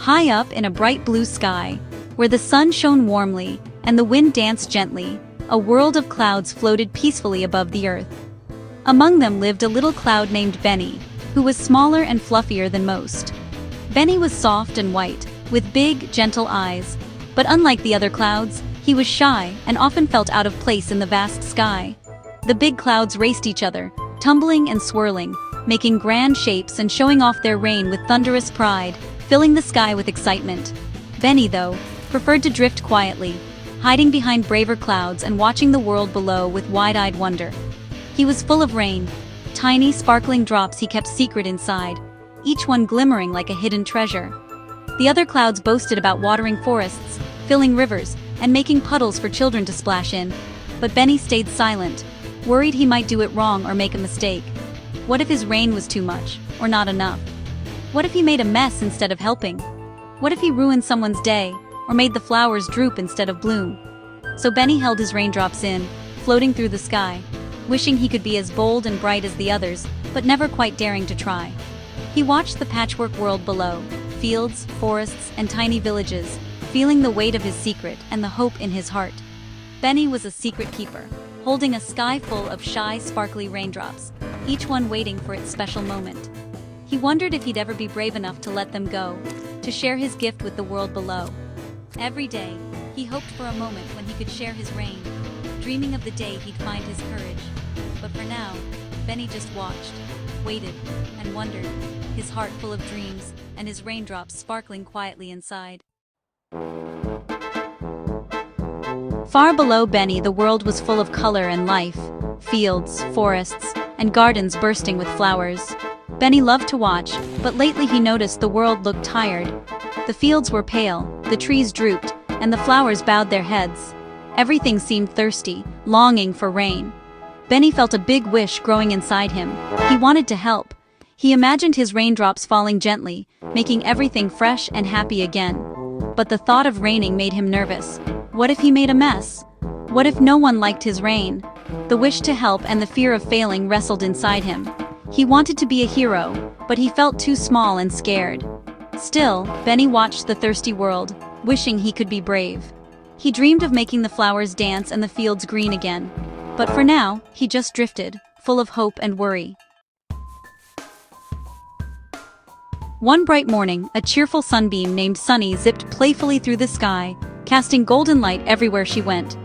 high up in a bright blue sky, where the sun shone warmly and the wind danced gently, a world of clouds floated peacefully above the earth. Among them lived a little cloud named Benny, who was smaller and fluffier than most. Benny was soft and white, with big, gentle eyes, but unlike the other clouds, he was shy and often felt out of place in the vast sky. The big clouds raced each other, tumbling and swirling, making grand shapes and showing off their rain with thunderous pride, filling the sky with excitement. Benny, though, preferred to drift quietly, hiding behind braver clouds and watching the world below with wide-eyed wonder. He was full of rain, tiny, sparkling drops he kept secret inside, each one glimmering like a hidden treasure. The other clouds boasted about watering forests, filling rivers, and making puddles for children to splash in, but Benny stayed silent, worried he might do it wrong or make a mistake. What if his rain was too much, or not enough? What if he made a mess instead of helping? What if he ruined someone's day, or made the flowers droop instead of bloom? So Benny held his raindrops in, floating through the sky, wishing he could be as bold and bright as the others, but never quite daring to try. He watched the patchwork world below, fields, forests, and tiny villages, feeling the weight of his secret and the hope in his heart. Benny was a secret keeper, holding a sky full of shy, sparkly raindrops, each one waiting for its special moment. He wondered if he'd ever be brave enough to let them go, to share his gift with the world below. Every day, he hoped for a moment when he could share his rain, dreaming of the day he'd find his courage. But for now, Benny just watched, waited, and wondered, his heart full of dreams, and his raindrops sparkling quietly inside. Far below Benny, the world was full of color and life, fields, forests, and gardens bursting with flowers. Benny loved to watch, but lately he noticed the world looked tired. The fields were pale, the trees drooped, and the flowers bowed their heads. Everything seemed thirsty, longing for rain. Benny felt a big wish growing inside him. He wanted to help. He imagined his raindrops falling gently, making everything fresh and happy again. But the thought of raining made him nervous. What if he made a mess? What if no one liked his rain? The wish to help and the fear of failing wrestled inside him. He wanted to be a hero, but he felt too small and scared. Still, Benny watched the thirsty world, wishing he could be brave. He dreamed of making the flowers dance and the fields green again. But for now, he just drifted, full of hope and worry. One bright morning, a cheerful sunbeam named Sunny zipped playfully through the sky, casting golden light everywhere she went.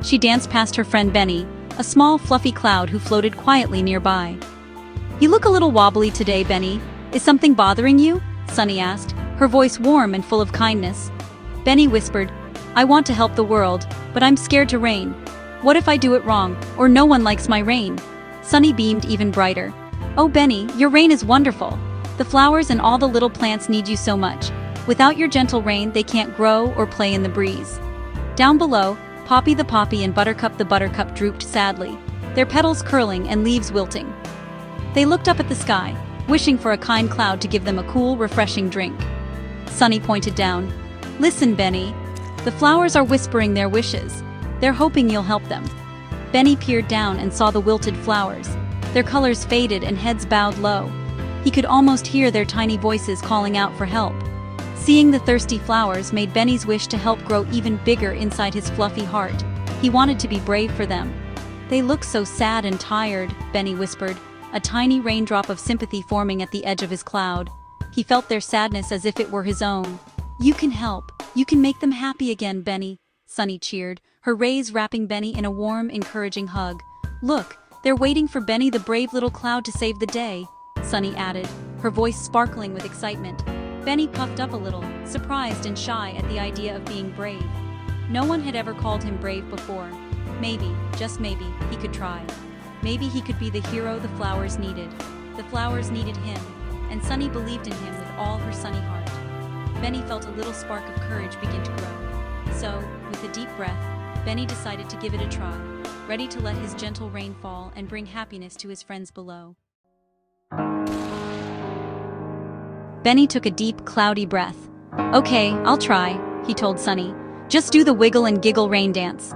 She danced past her friend Benny, a small fluffy cloud who floated quietly nearby. "You look a little wobbly today, Benny. Is something bothering you?" Sunny asked, her voice warm and full of kindness. Benny whispered, "I want to help the world, but I'm scared to rain. What if I do it wrong, or no one likes my rain?" Sunny beamed even brighter. "Oh Benny, your rain is wonderful. The flowers and all the little plants need you so much. Without your gentle rain, they can't grow or play in the breeze." Down below, Poppy the poppy and Buttercup the buttercup drooped sadly, their petals curling and leaves wilting. They looked up at the sky, wishing for a kind cloud to give them a cool, refreshing drink. Sunny pointed down. "Listen, Benny. The flowers are whispering their wishes. They're hoping you'll help them." Benny peered down and saw the wilted flowers. Their colors faded and heads bowed low. He could almost hear their tiny voices calling out for help. Seeing the thirsty flowers made Benny's wish to help grow even bigger inside his fluffy heart. He wanted to be brave for them. "They look so sad and tired," Benny whispered, a tiny raindrop of sympathy forming at the edge of his cloud. He felt their sadness as if it were his own. "You can help. You can make them happy again, Benny," Sunny cheered, her rays wrapping Benny in a warm, encouraging hug. "Look, they're waiting for Benny the brave little cloud to save the day," Sunny added, her voice sparkling with excitement. Benny puffed up a little, surprised and shy at the idea of being brave. No one had ever called him brave before. Maybe, just maybe, he could try. Maybe he could be the hero the flowers needed. The flowers needed him, and Sunny believed in him with all her sunny heart. Benny felt a little spark of courage begin to grow. So, with a deep breath, Benny decided to give it a try, ready to let his gentle rain fall and bring happiness to his friends below. Benny took a deep, cloudy breath. "Okay, I'll try," he told Sunny. "Just do the wiggle and giggle rain dance."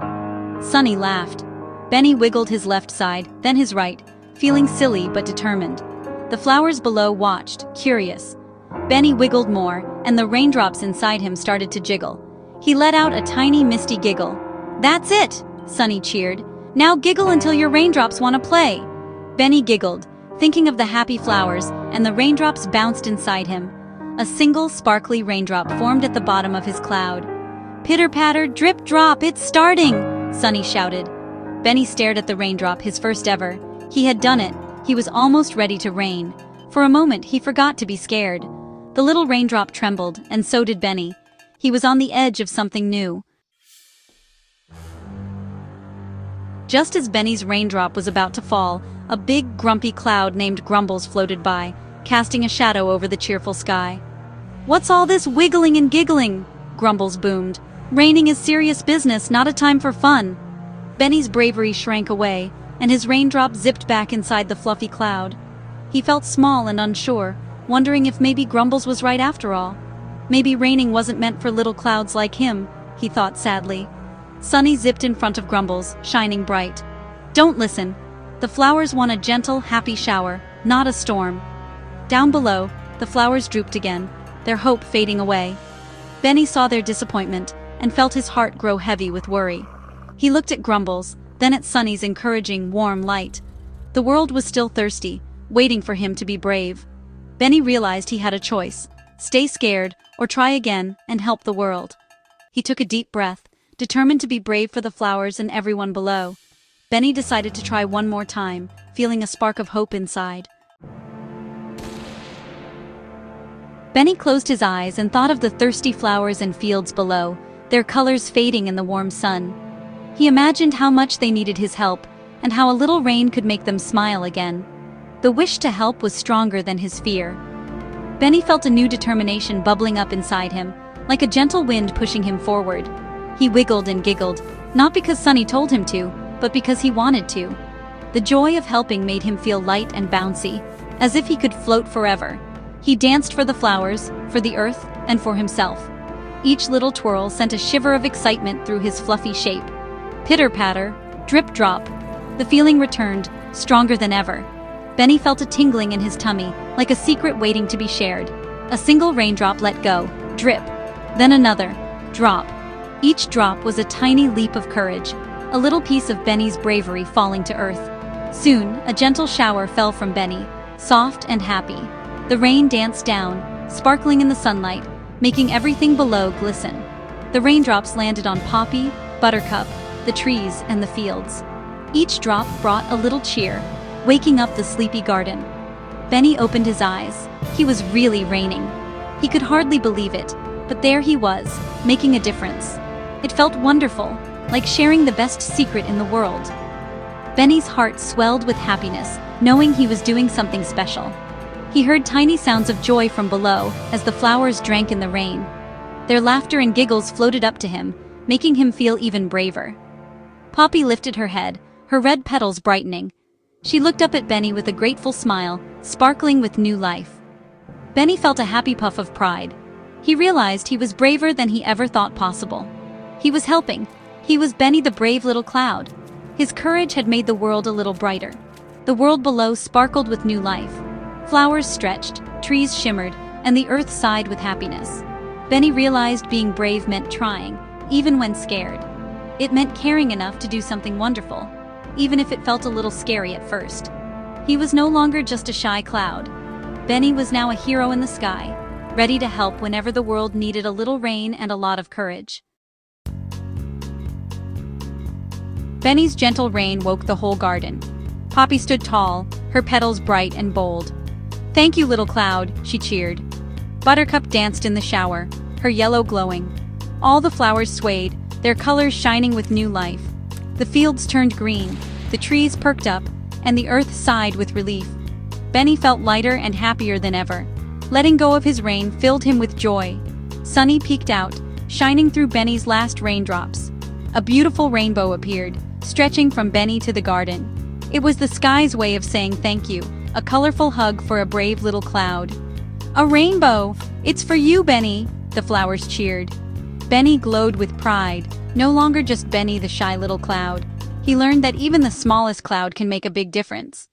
Sunny laughed. Benny wiggled his left side, then his right, feeling silly but determined. The flowers below watched, curious. Benny wiggled more, and the raindrops inside him started to jiggle. He let out a tiny misty giggle. "That's it!" Sunny cheered. "Now giggle until your raindrops want to play." Benny giggled, thinking of the happy flowers, and the raindrops bounced inside him. A single sparkly raindrop formed at the bottom of his cloud. "Pitter-patter, drip-drop, it's starting!" Sunny shouted. Benny stared at the raindrop, his first ever. He had done it. He was almost ready to rain. For a moment, he forgot to be scared. The little raindrop trembled, and so did Benny. He was on the edge of something new. Just as Benny's raindrop was about to fall, a big, grumpy cloud named Grumbles floated by, casting a shadow over the cheerful sky. "What's all this wiggling and giggling?" Grumbles boomed. "Raining is serious business, not a time for fun." Benny's bravery shrank away, and his raindrop zipped back inside the fluffy cloud. He felt small and unsure, wondering if maybe Grumbles was right after all. Maybe raining wasn't meant for little clouds like him, he thought sadly. Sunny zipped in front of Grumbles, shining bright. "Don't listen. The flowers want a gentle, happy shower, not a storm." Down below, the flowers drooped again, their hope fading away. Benny saw their disappointment and felt his heart grow heavy with worry. He looked at Grumbles, then at Sunny's encouraging, warm light. The world was still thirsty, waiting for him to be brave. Benny realized he had a choice: stay scared or try again and help the world. He took a deep breath, determined to be brave for the flowers and everyone below. Benny decided to try one more time, feeling a spark of hope inside. Benny closed his eyes and thought of the thirsty flowers and fields below, their colors fading in the warm sun. He imagined how much they needed his help, and how a little rain could make them smile again. The wish to help was stronger than his fear. Benny felt a new determination bubbling up inside him, like a gentle wind pushing him forward. He wiggled and giggled, not because Sunny told him to, but because he wanted to. The joy of helping made him feel light and bouncy, as if he could float forever. He danced for the flowers, for the earth, and for himself. Each little twirl sent a shiver of excitement through his fluffy shape. Pitter-patter, drip-drop. The feeling returned, stronger than ever. Benny felt a tingling in his tummy, like a secret waiting to be shared. A single raindrop let go, drip. Then another, drop. Each drop was a tiny leap of courage, a little piece of Benny's bravery falling to earth. Soon, a gentle shower fell from Benny, soft and happy. The rain danced down, sparkling in the sunlight, making everything below glisten. The raindrops landed on Poppy, Buttercup, the trees, and the fields. Each drop brought a little cheer, waking up the sleepy garden. Benny opened his eyes. He was really raining. He could hardly believe it, but there he was, making a difference. It felt wonderful, like sharing the best secret in the world. Benny's heart swelled with happiness, knowing he was doing something special. He heard tiny sounds of joy from below as the flowers drank in the rain. Their laughter and giggles floated up to him, making him feel even braver. Poppy lifted her head, her red petals brightening. She looked up at Benny with a grateful smile, sparkling with new life. Benny felt a happy puff of pride. He realized he was braver than he ever thought possible. He was helping. He was Benny the brave little cloud. His courage had made the world a little brighter. The world below sparkled with new life. Flowers stretched, trees shimmered, and the earth sighed with happiness. Benny realized being brave meant trying, even when scared. It meant caring enough to do something wonderful, even if it felt a little scary at first. He was no longer just a shy cloud. Benny was now a hero in the sky, ready to help whenever the world needed a little rain and a lot of courage. Benny's gentle rain woke the whole garden. Poppy stood tall, her petals bright and bold. "Thank you, little cloud," she cheered. Buttercup danced in the shower, her yellow glowing. All the flowers swayed, their colors shining with new life. The fields turned green, the trees perked up, and the earth sighed with relief. Benny felt lighter and happier than ever. Letting go of his rain filled him with joy. Sunny peeked out, shining through Benny's last raindrops. A beautiful rainbow appeared, stretching from Benny to the garden. It was the sky's way of saying thank you, a colorful hug for a brave little cloud. "A rainbow! It's for you, Benny!" the flowers cheered. Benny glowed with pride, no longer just Benny the shy little cloud. He learned that even the smallest cloud can make a big difference.